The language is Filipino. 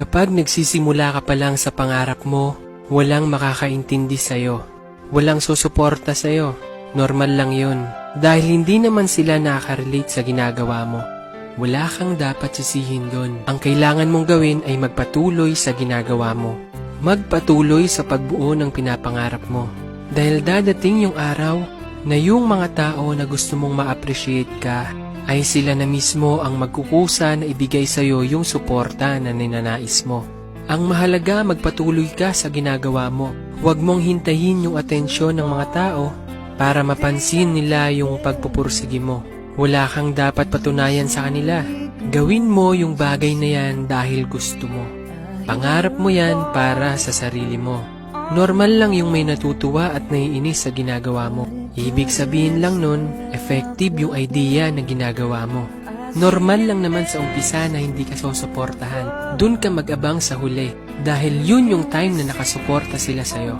Kapag nagsisimula ka pa lang sa pangarap mo, walang makakaintindi sa'yo. Walang susuporta sa'yo. Normal lang yun. Dahil hindi naman sila nakaka-relate sa ginagawa mo. Wala kang dapat sisihin doon. Ang kailangan mong gawin ay magpatuloy sa ginagawa mo. Magpatuloy sa pagbuo ng pinapangarap mo. Dahil dadating yung araw na yung mga tao na gusto mong ma-appreciate ka ay sila na mismo ang magkukusa na ibigay sa'yo yung suporta na ninanais mo. Ang mahalaga, magpatuloy ka sa ginagawa mo. Huwag mong hintayin yung atensyon ng mga tao para mapansin nila yung pagpupursige mo. Wala kang dapat patunayan sa kanila. Gawin mo yung bagay na yan dahil gusto mo. Pangarap mo yan para sa sarili mo. Normal lang yung may natutuwa at naiinis sa ginagawa mo. Ibig sabihin lang nun, effective yung idea na ginagawa mo. Normal lang naman sa umpisa na hindi ka susuportahan. Dun ka mag-abang sa huli dahil yun yung time na nakasuporta sila sa'yo.